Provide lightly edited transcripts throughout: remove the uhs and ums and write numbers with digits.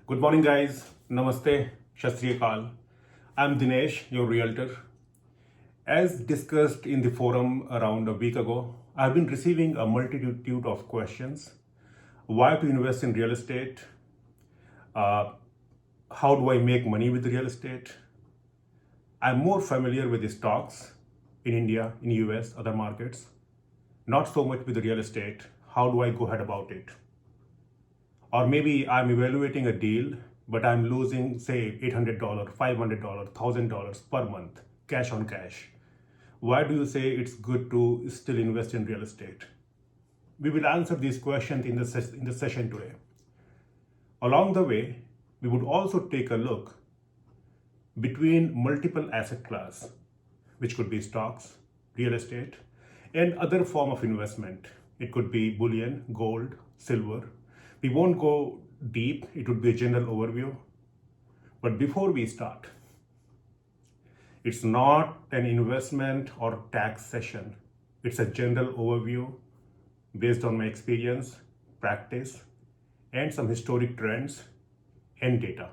Good morning, guys. Namaste. Shastri Akal. I'm Dinesh, your realtor. As discussed in the forum around a week ago, I've been receiving a multitude of questions. Why to invest in real estate? Uh, how do I make money with real estate? I'm more familiar with the stocks in India, in US, other markets. Not so much with the real estate. How do I go ahead about it? Or maybe I'm evaluating a deal, but I'm losing, say, $800, $500, $1,000 per month, cash on cash. Why do you say it's good to still invest in real estate? We will answer these questions in the session today. Along the way, we would also take a look between multiple asset class, which could be stocks, real estate, and other form of investment. It could be bullion, gold, silver. We won't go deep, it would be a general overview. But before we start, it's not an investment or tax session. It's a general overview based on my experience, practice, and some historic trends and data.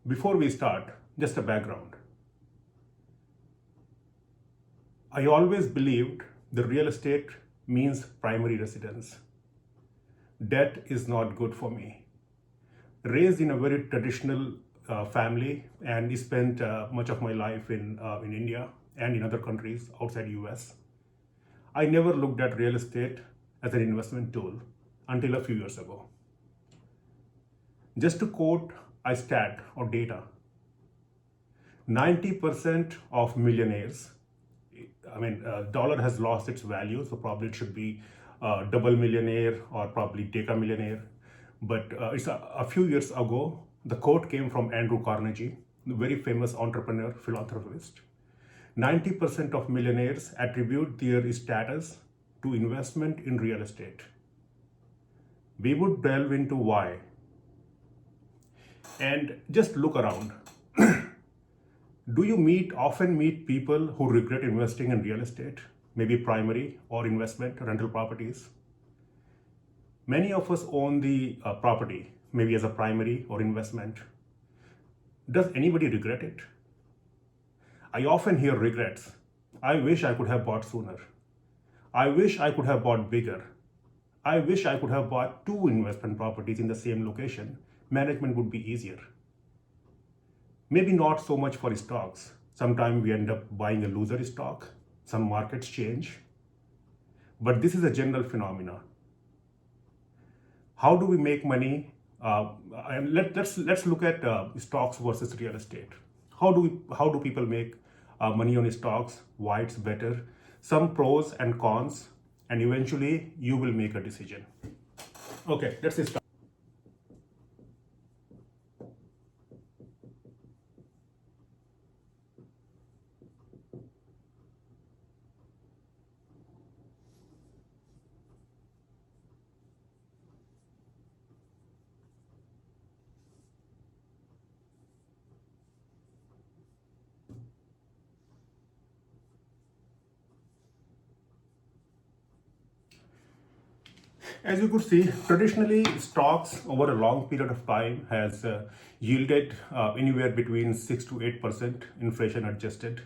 Before we start, just a background. I always believed the real estate means primary residence. Debt is not good for me. Raised in a very traditional family and spent much of my life in India and in other countries outside US. I never looked at real estate as an investment tool until a few years ago. Just to quote a stat or data, 90% of millionaires, dollar has lost its value, so probably it should be double millionaire or probably deca millionaire. But it's a few years ago, the quote came from Andrew Carnegie, the very famous entrepreneur, philanthropist. 90% of millionaires attribute their status to investment in real estate. We would delve into why. And just look around. Do you often meet people who regret investing in real estate, maybe primary or investment, rental properties? Many of us own the property, maybe as a primary or investment. Does anybody regret it? I often hear regrets. I wish I could have bought sooner. I wish I could have bought bigger. I wish I could have bought 2 investment properties in the same location. Management would be easier. Maybe not so much for stocks. Sometimes we end up buying a loser stock. Some markets change. But this is a general phenomena. How do we make money? And let's look at stocks versus real estate. How do people make money on stocks? Why it's better? Some pros and cons, and eventually you will make a decision. Okay, let's start. As you could see, traditionally stocks over a long period of time has yielded anywhere between 6 to 8% inflation adjusted.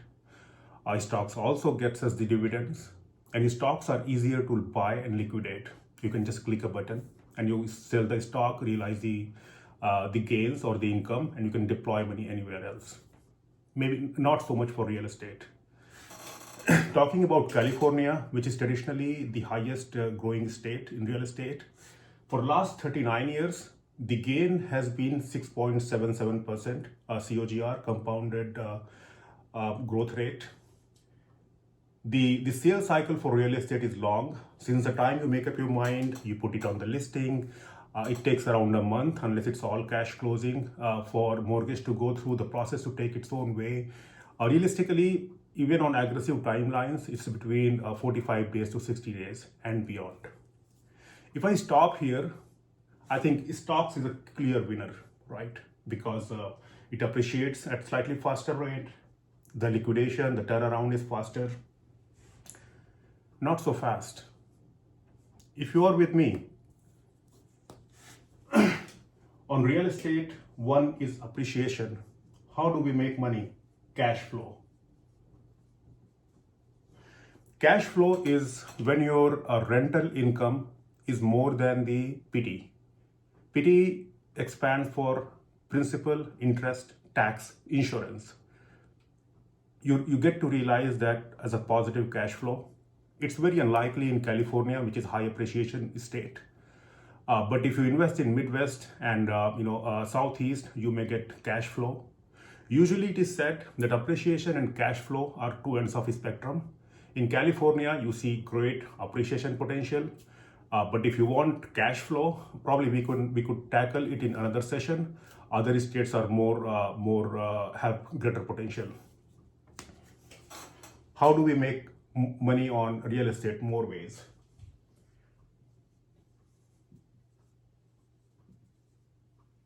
Stocks also gets us the dividends, and stocks are easier to buy and liquidate. You can just click a button and you sell the stock, realize the gains or the income, and you can deploy money anywhere else. Maybe not so much for real estate. Talking about California, which is traditionally the highest growing state in real estate, for the last 39 years, the gain has been 6.77% COGR, compounded growth rate. The sales cycle for real estate is long. Since the time you make up your mind, you put it on the listing, it takes around a month, unless it's all cash closing, for mortgage to go through the process to take its own way. Realistically, even on aggressive timelines, it's between 45 days to 60 days and beyond. If I stop here, I think stocks is a clear winner, right? Because it appreciates at slightly faster rate. The liquidation, the turnaround is faster. Not so fast. If you are with me, On real estate, one is appreciation. How do we make money? Cash flow. Cash flow is when your rental income is more than the PT. PT expands for principal, interest, tax, insurance. You get to realize that as a positive cash flow. It's very unlikely in California, which is high appreciation state. But if you invest in Midwest and Southeast, you may get cash flow. Usually it is said that appreciation and cash flow are two ends of a spectrum. In California, you see great appreciation potential. But if you want cash flow, probably we could tackle it in another session. Other states are more have greater potential. How do we make money on real estate? More ways.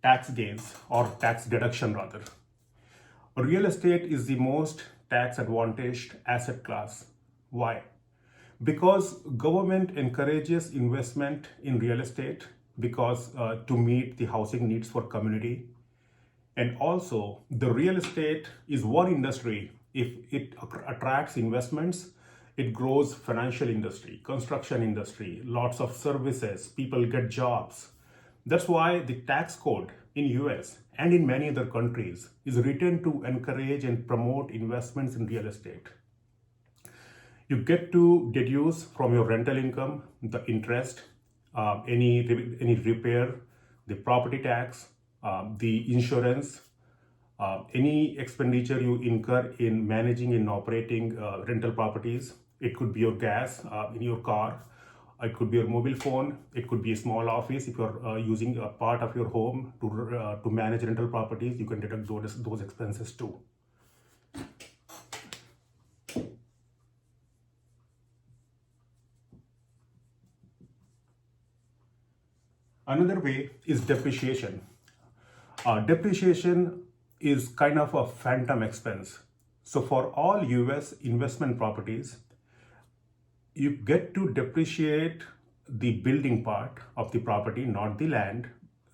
Tax gains or tax deduction rather. Real estate is the most tax advantaged asset class. Why? Because government encourages investment in real estate because to meet the housing needs for community. And also the real estate is one industry. If it attracts investments, it grows financial industry, construction industry, lots of services, people get jobs. That's why the tax code in US and in many other countries is written to encourage and promote investments in real estate. You get to deduce from your rental income the interest, any repair, the property tax, the insurance, any expenditure you incur in managing and operating rental properties. It could be your gas in your car. It could be your mobile phone. It could be a small office. If you're using a part of your home to manage rental properties, you can deduct those expenses too. Another way is depreciation. Depreciation is kind of a phantom expense. So for all US investment properties, you get to depreciate the building part of the property, not the land.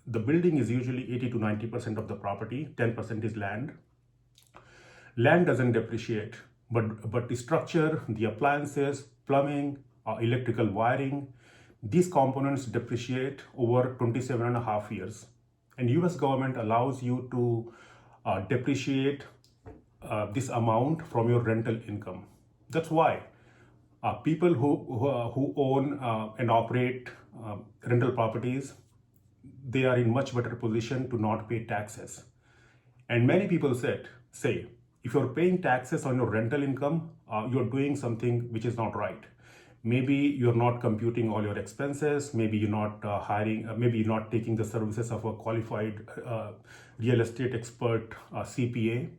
The building is usually 80 to 90% of the property, 10% is land. Land doesn't depreciate, but the structure, the appliances, plumbing, electrical wiring, these components depreciate over 27 and a half years. And US government allows you to depreciate this amount from your rental income. That's why people who own and operate rental properties, they are in much better position to not pay taxes. And many people say, if you're paying taxes on your rental income, you're doing something which is not right. Maybe you're not computing all your expenses. Maybe you're not maybe you're not taking the services of a qualified real estate expert CPA.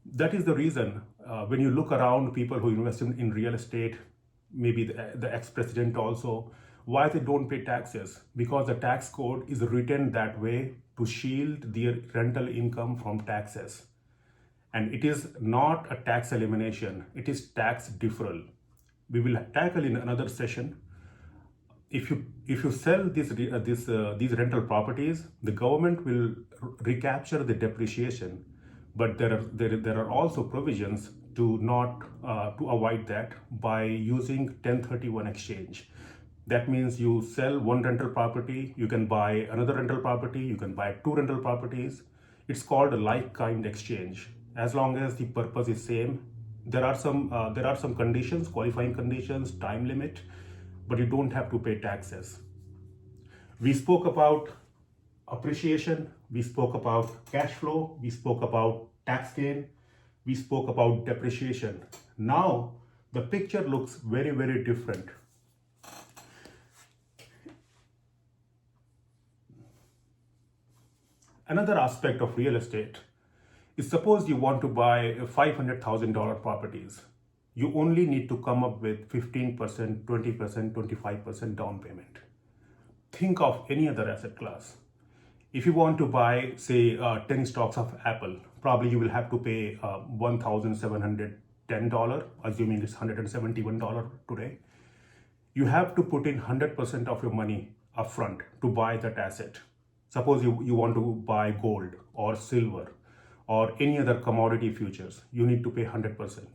That is the reason when you look around people who invest in real estate, maybe the ex-president also, why they don't pay taxes? Because the tax code is written that way to shield their rental income from taxes. And it is not a tax elimination, it is tax deferral. We will tackle in another session. If you sell these rental properties, the government will recapture the depreciation, but there are also provisions to avoid that by using 1031 exchange. That means you sell one rental property, you can buy another rental property, you can buy two rental properties. It's called a like-kind exchange. As long as the purpose is same, there are some conditions, qualifying conditions, time limit, but you don't have to pay taxes. We spoke about appreciation, we spoke about cash flow, we spoke about tax gain, we spoke about depreciation. Now the picture looks very, very different. Another aspect of real estate is, suppose you want to buy $500,000 properties. You only need to come up with 15%, 20%, 25% down payment. Think of any other asset class. If you want to buy, say, 10 stocks of Apple, probably you will have to pay $1,710, assuming it's $171 today. You have to put in 100% of your money upfront to buy that asset. Suppose you want to buy gold or silver or any other commodity futures, you need to pay 100%.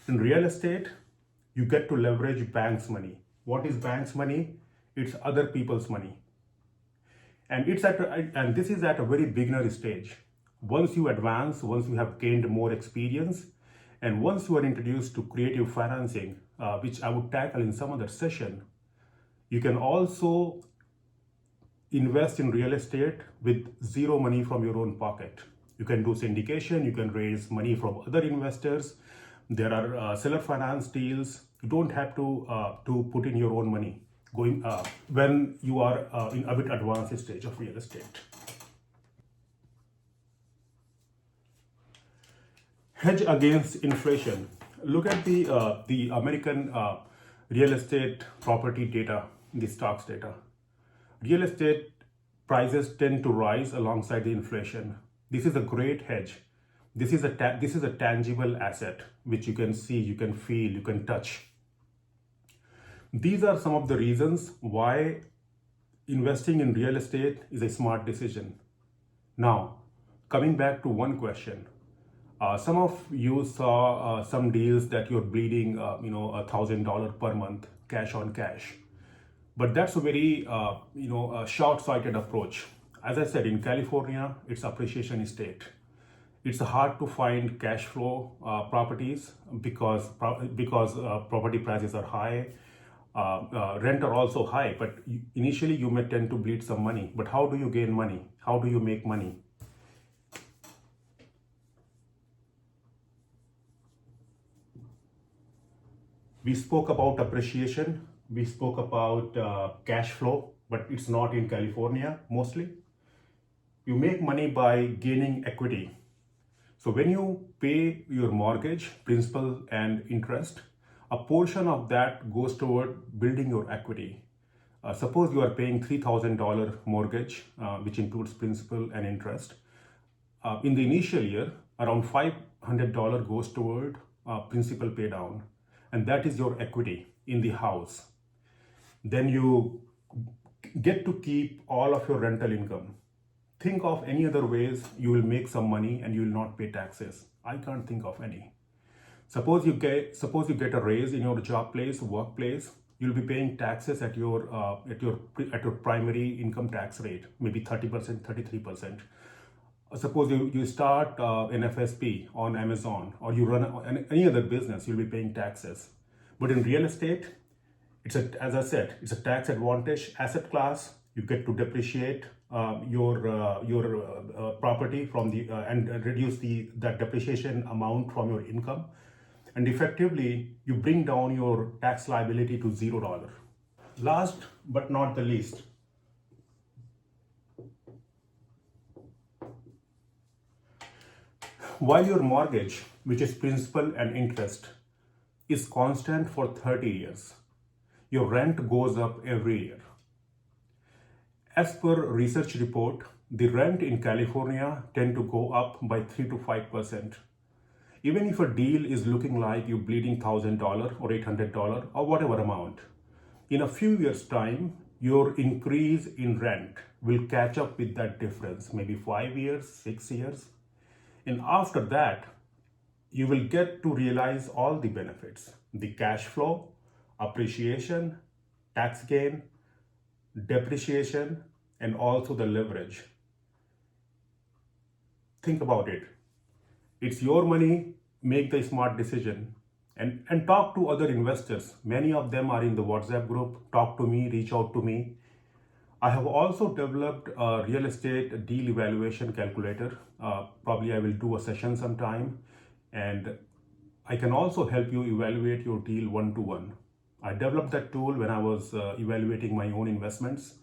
In real estate, you get to leverage banks' money. What is banks' money? It's other people's money. And and this is at a very beginner stage. Once you advance, once you have gained more experience, and once you are introduced to creative financing, which I would tackle in some other session, you can also invest in real estate with zero money from your own pocket. You can do syndication, you can raise money from other investors. There are seller finance deals. You don't have to put in your own money going when you are in a bit advanced stage of real estate. Hedge against inflation. Look at the American real estate property data, the stocks data. Real estate prices tend to rise alongside the inflation. This is a great hedge. This is a tangible asset which you can see, you can feel, you can touch. These are some of the reasons why investing in real estate is a smart decision. Now, coming back to one question. Some of you saw some deals that you're bleeding, $1,000 per month cash on cash. But that's a very, short-sighted approach. As I said, in California, it's appreciation state. It's hard to find cash flow properties because property prices are high. Rent are also high, but initially you may tend to bleed some money. But how do you gain money? How do you make money? We spoke about appreciation, we spoke about cash flow, but it's not in California mostly. You make money by gaining equity. So when you pay your mortgage, principal and interest, a portion of that goes toward building your equity. Suppose you are paying $3,000 mortgage, which includes principal and interest. In the initial year, around $500 goes toward principal pay down, and that is your equity in the house. Then you get to keep all of your rental income. Think of any other ways you will make some money and you will not pay taxes. I can't think of any. Suppose you get a raise in your job place, workplace, you'll be paying taxes at your primary income tax rate, maybe 30%, 33%. Suppose you start an FSP on Amazon, or you run any other business, you'll be paying taxes. But in real estate, as I said, it's a tax advantage asset class. You get to depreciate your property from and reduce that depreciation amount from your income, and effectively you bring down your tax liability to $0. Last but not the least, while your mortgage, which is principal and interest, is constant for 30 years, your rent goes up every year. As per research report, the rent in California tend to go up by 3 to 5%. Even if a deal is looking like you're bleeding $1,000 or $800 or whatever amount, in a few years' time, your increase in rent will catch up with that difference, maybe 5 years, 6 years. And after that, you will get to realize all the benefits: the cash flow, appreciation, tax gain, depreciation, and also the leverage. Think about it. It's your money. Make the smart decision and talk to other investors. Many of them are in the WhatsApp group. Talk to me, reach out to me. I have also developed a real estate deal evaluation calculator. Probably I will do a session sometime, and I can also help you evaluate your deal one-to-one. I developed that tool when I was evaluating my own investments,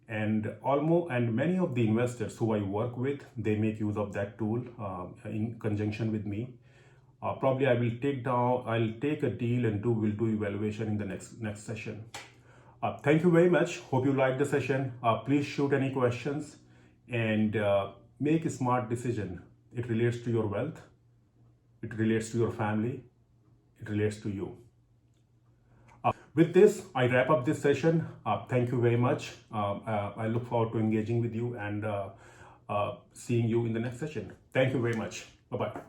and many of the investors who I work with, they make use of that tool in conjunction with me. Probably I'll take a deal and we'll do evaluation in the next session. Thank you very much. Hope you liked the session. Please shoot any questions and make a smart decision. It relates to your wealth. It relates to your family. It relates to you. With this, I wrap up this session. Thank you very much. I look forward to engaging with you and seeing you in the next session. Thank you very much. Bye-bye.